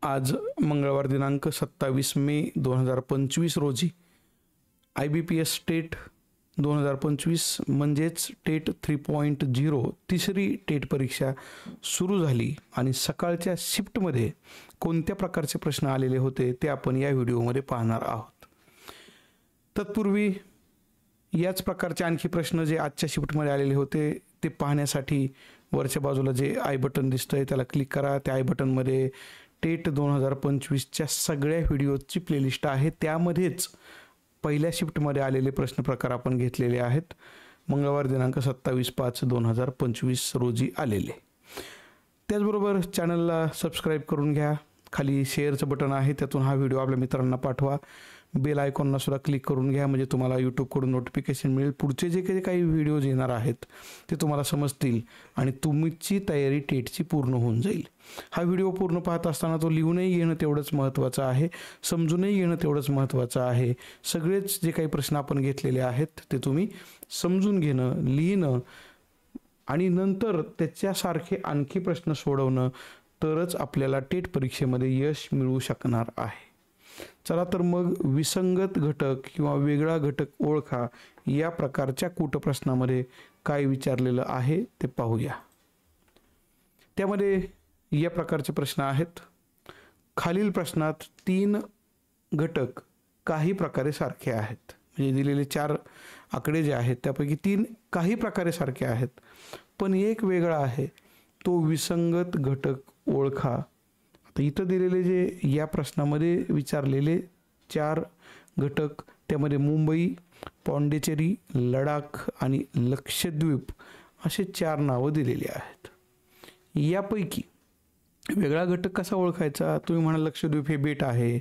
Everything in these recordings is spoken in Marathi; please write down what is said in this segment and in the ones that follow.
आज मंगळवार दिनांक 27 मे 2025 रोजी IBPS टेट 2025 म्हणजेच टेट 3.0 तिसरी टेट परीक्षा सुरू झाली आणि सकाळच्या शिफ्टमध्ये कोणत्या प्रकारचे प्रश्न आलेले होते ते आपण या व्हिडिओमध्ये पाहणार आहोत। तत्पूर्वी याच प्रकारचे आणखी प्रश्न जे आजच्या शिफ्टमध्ये आलेले होते ते पाहण्यासाठी वरच्या बाजूला जे आय बटन दिसतंय त्याला क्लिक करा। त्या आय बटनमध्ये टेट 2025च्या सगळ्या व्हिडिओची प्लेलिस्ट आहे, त्यामध्येच पहिल्या शिफ्टमध्ये आलेले प्रश्न प्रकार आपण घेतलेले आहेत, मंगळवार दिनांक 27/5/2025 रोजी आलेले। त्याचबरोबर चॅनलला सबस्क्राईब करून घ्या, खाली शेअरचं बटन आहे त्यातून हा व्हिडिओ आपल्या मित्रांना पाठवा, बेल आयकॉनला सुद्धा क्लिक करून घ्या म्हणजे तुम्हाला यूट्यूबकडून नोटिफिकेशन मिळेल, पुढचे जे काही व्हिडिओज येणार आहेत ते तुम्हाला समजतील आणि तुमची तयारी टेटची पूर्ण होऊन जाईल। हा व्हिडिओ पूर्ण पाहत असताना तो लिहूनही घेणं तेवढंच महत्त्वाचं आहे, समजूनही घेणं तेवढंच महत्त्वाचं आहे। सगळेच जे काही प्रश्न आपण घेतलेले आहेत ते तुम्ही समजून घेणं, लिहिणं आणि नंतर त्याच्यासारखे आणखी प्रश्न सोडवणं तरच आपल्याला टेट परीक्षेमध्ये यश मिळू शकणार आहे। चला तर मग विसंगत घटक किंवा वेगळा घटक ओळखा या प्रकारच्या कूटप्रश्नामध्ये काय विचारलेलं आहे ते पाहूया। त्यामध्ये या प्रकारचे प्रश्न आहेत। खालील प्रश्नात 3 घटक काही प्रकारे सारखे आहेत, म्हणजे दिलेले 4 आकडे जे आहेत त्यापैकी 3 काही प्रकारे सारखे आहेत, पण एक वेगळा आहे, तो विसंगत घटक ओळखा। आता इथं दिलेले जे या प्रश्नामध्ये विचारलेले 4 घटक त्यामध्ये मुंबई, पॉंडिचेरी, लडाख आणि लक्षद्वीप असे 4 नावं दिलेली आहेत। यापैकी वेगळा घटक कसा ओळखायचा? तुम्ही म्हणाल लक्षद्वीप हे बेट आहे,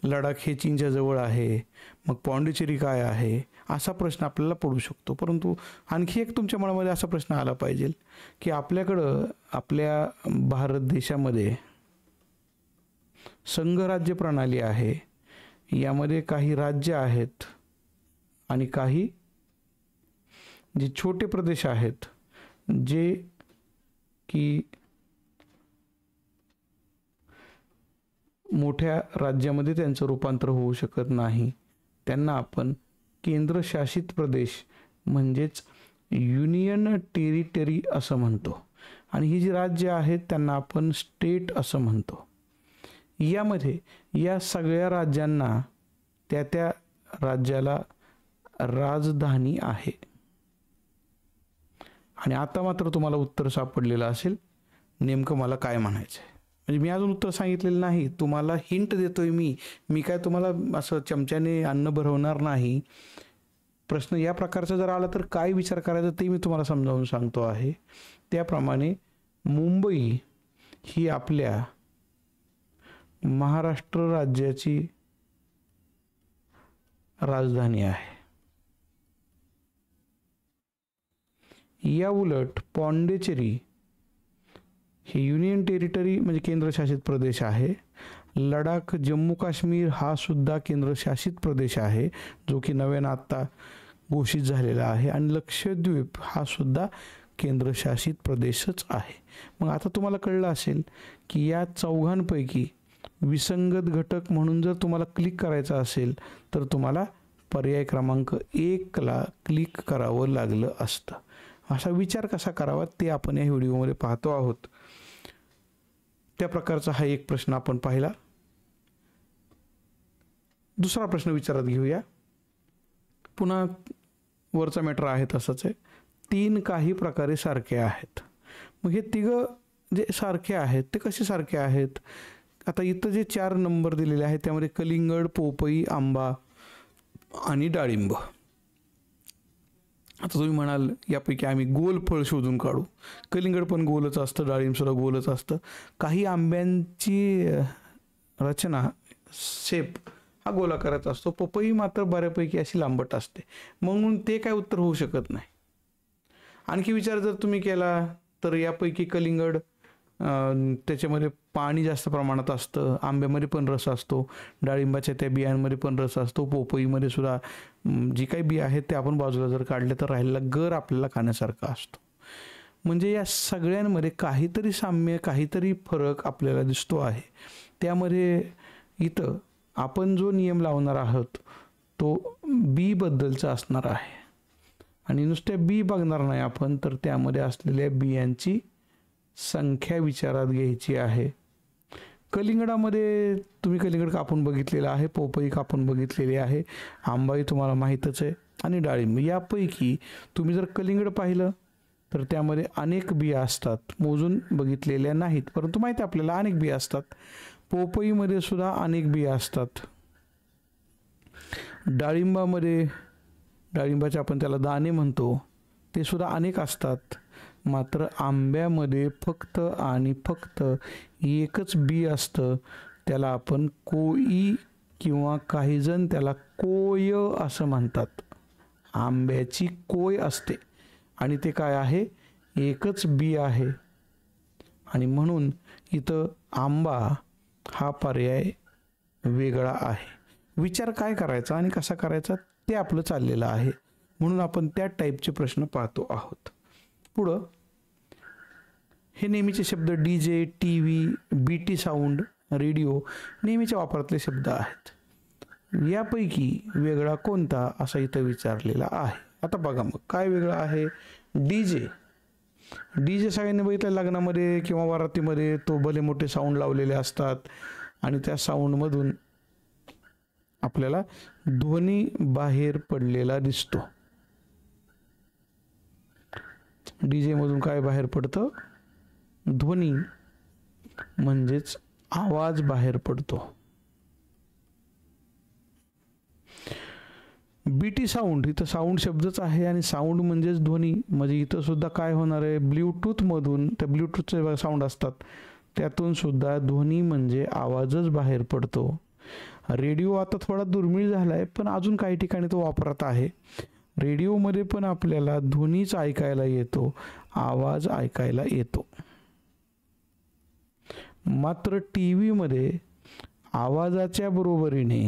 लडाख हे चीनच्या जवळ आहे, मग पॉंडिचेरी काय आहे, असा प्रश्न आपल्याला पडू शकतो। परंतु आणखी एक तुमच्या मनामध्ये असा प्रश्न आला पाहिजे की आपल्याकडं आपल्या भारत देशामध्ये संघराज्य प्रणाली आहे, यामध्ये काही राज्य आहेत आणि काही जे छोटे प्रदेश आहेत जे की मोठ्या राज्यामध्ये त्यांचं रूपांतर होऊ शकत नाही, त्यांना आपण केंद्रशासित प्रदेश म्हणजेच युनियन टेरिटरी असं म्हणतो आणि ही जी राज्य आहेत त्यांना आपण स्टेट असं म्हणतो। यामध्ये या सगळ्या राज्यांना त्या राज्याला राजधानी आहे आणि आता मात्र तुम्हाला उत्तर सापडलेलं असेल नेमकं मला काय म्हणायचं आहे। म्हणजे मी अजून उत्तर सांगितलेलं नाही, तुम्हाला हिंट देतोय मी काय तुम्हाला असं चमच्याने अन्न भरवणार नाही। प्रश्न या प्रकारचा जर आला तर काय विचार करायचा ते मी तुम्हाला समजावून सांगतो आहे। त्याप्रमाणे मुंबई ही आपल्या महाराष्ट्र राज्याची राजधानी आहे। या उलट पॉंडिचेरी हे युनियन टेरिटरी म्हणजे केंद्रशासित प्रदेश आहे। लडाख जम्मू काश्मीर हा सुद्धा केंद्रशासित प्रदेश आहे जो की नव्यानं आत्ता घोषित झालेला आहे आणि लक्षद्वीप हा सुद्धा केंद्रशासित प्रदेशच आहे। मग आता तुम्हाला कळलं असेल की या चौघांपैकी विसंगत घटक म्हणून जर तुम्हाला क्लिक करायचं असेल तर तुम्हाला पर्याय क्रमांक 1 ला क्लिक करावं लागलं असतं। असा विचार कसा करावा ते आपण या व्हिडिओमध्ये पाहतो आहोत। त्या प्रकारचा हा एक प्रश्न आपण पाहिला। दुसरा प्रश्न विचारात घेऊया। पुन्हा वरचा मॅटर आहे तसंच आहे, 3 काही प्रकारे सारखे आहेत। मग हे 3 जे सारखे आहेत ते कसे सारखे आहेत? आता इथं जे 4 नंबर दिलेले आहेत त्यामध्ये कलिंगड, पोपई, आंबा आणि डाळिंब। आता तुम्ही म्हणाल यापैकी आम्ही गोल फळ शोधून काढू, कलिंगड पण गोलच असतं, डाळिंब सुद्धा गोलच असतं, काही आंब्यांची रचना शेप हा गोलाकाराचा असतो, पपई मात्र बऱ्यापैकी अशी लांबट असते, म्हणून ते काय उत्तर होऊ शकत नाही। आणखी विचार जर तुम्ही केला तर यापैकी कलिंगड त्याच्यामध्ये पाणी जास्त प्रमाणात असतं, आंब्यामध्ये पण रस असतो, डाळिंबाच्या त्या बियांमध्ये पण रस असतो, पोपईमध्ये सुद्धा जी काही बिया आहेत ते आपण बाजूला जर काढले तर राहिलेला गर आपल्याला खाण्यासारखा असतो। म्हणजे या सगळ्यांमध्ये काहीतरी साम्य काहीतरी फरक आपल्याला दिसतो आहे. त्यामध्ये इथं आपण जो नियम लावणार आहोत तो बी बद्दलचा असणार आहे आणि नुसत्या बी बघणार नाही आपण, तर त्यामध्ये असलेल्या बियांची संख्या विचारात घ्यायची आहे. कलिंगडामध्ये तुम्ही कलिंगड कापून बघितलेलं आहे, पोपई कापून बघितलेली आहे, आंबाही तुम्हाला माहीतच आहे आणि डाळिंब. यापैकी तुम्ही जर कलिंगड पाहिलं तर त्यामध्ये अनेक बिया असतात, मोजून बघितलेल्या नाहीत परंतु माहिती आपल्याला अनेक बिया असतात. पोपईमध्ये सुद्धा अनेक बिया असतात. डाळिंबामध्ये, डाळिंबाचे आपण त्याला दाणे म्हणतो, ते सुद्धा अनेक असतात. मात्र आंब्यामध्ये फक्त आणि फक्त एकच बी असतं, त्याला आपण कोई किंवा काही जण त्याला कोय असं म्हणतात. आंब्याची कोय असते आणि ते काय आहे, एकच बी आहे आणि म्हणून इथं आंबा हा पर्याय वेगळा आहे. विचार काय करायचा आणि कसा करायचा ते आपलं चाललेलं आहे, म्हणून आपण त्या टाईपचे प्रश्न पाहतो आहोत. पुढं हे नेहमीचे शब्द DJ, TV, BT sound, radio नेहमीच्या वापरातले शब्द आहेत. यापैकी वेगळा कोणता असा इथं विचारलेला आहे. आता बघा मग काय वेगळं आहे. DJ सगळ्यांनी बघितलं लग्नामध्ये किंवा वरातीमध्ये, तो भले मोठे साऊंड लावलेले असतात आणि त्या साऊंडमधून आपल्याला ध्वनी बाहेर पडलेला दिसतो. DJ मधून काय बाहेर पडतं, ध्वनी म्हणजेच आवाज बाहेर पडतो. BT साऊंड, इथं साऊंड शब्दच आहे आणि साऊंड म्हणजेच ध्वनी, म्हणजे इथं सुद्धा काय होणार आहे, ब्ल्यूटूथ मधून, त्या ब्ल्यूटूथचे साऊंड असतात त्यातून सुद्धा ध्वनी म्हणजे आवाजच बाहेर पडतो. रेडिओ आता थोडा दुर्मिळ झाला आहे पण अजून काही ठिकाणी तो वापरात आहे. रेडिओमध्ये पण आपल्याला ध्वनीच ऐकायला येतो, आवाज ऐकायला येतो. मात्र TV मध्ये आवाजाच्या बरोबरीने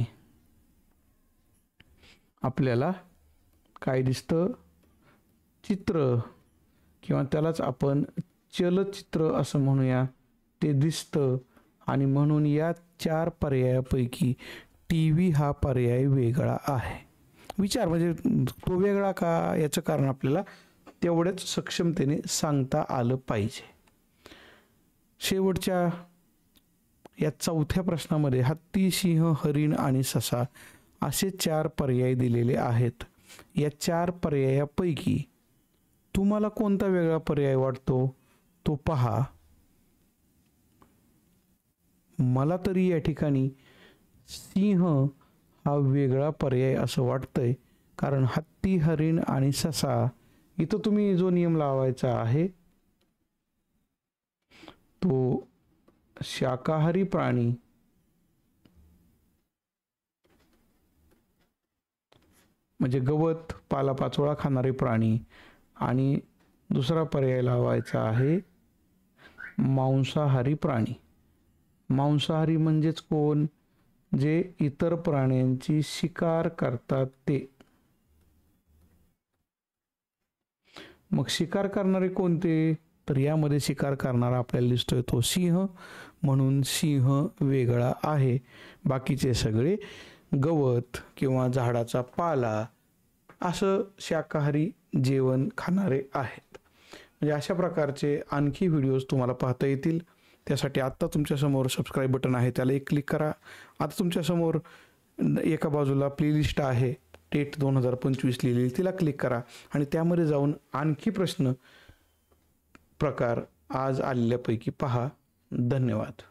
आपल्याला काय दिसतं, चित्र किंवा त्यालाच आपण चलचित्र असं म्हणूया, ते दिसतं आणि म्हणून या 4 पर्यायापैकी TV हा पर्याय वेगळा आहे. विचार म्हणजे तो वेगळा का, याचं कारण आपल्याला तेवढ्याच सक्षमतेने सांगता आलं पाहिजे. शेवटच्या या 4थ्या प्रश्नामध्ये हत्ती, सिंह, हरिण आणि ससा असे 4 पर्याय दिलेले आहेत. या 4 पर्यायापैकी तुम्हाला कोणता वेगळा पर्याय वाटतो तो पहा. मला तरी या ठिकाणी सिंह हा वेगळा पर्याय असं वाटतंय, कारण हत्ती, हरिण आणि ससा इथं तुम्ही जो नियम लावायचा आहे तो शाकाहारी प्राणी म्हणजे गवत पालापाचोळा खाणारे प्राणी, आणि दुसरा पर्याय लावायचा आहे मांसाहारी प्राणी. मांसाहारी म्हणजेच कोण, जे इतर प्राण्यांची शिकार करतात ते. मग शिकार करणारे कोणते, तर यामध्ये शिकार करणारा आपल्याला दिसतोय तो सिंह, म्हणून सिंह वेगळा आहे. बाकीचे सगळे गवत किंवा झाडाचा पाला असं शाकाहारी जेवण खाणारे आहेत. म्हणजे अशा प्रकारचे आणखी व्हिडिओज तुम्हाला पाहता येतील. त्यासाठी आत्ता तुमच्यासमोर सबस्क्राईब बटन आहे, त्याला एक क्लिक करा. आता तुमच्यासमोर एका बाजूला प्लेलिस्ट आहे टेट 2025 लिहिलेली, तिला क्लिक करा आणि त्यामध्ये जाऊन आणखी प्रश्न प्रकार आज आलेल्यापैकी पहा. धन्यवाद.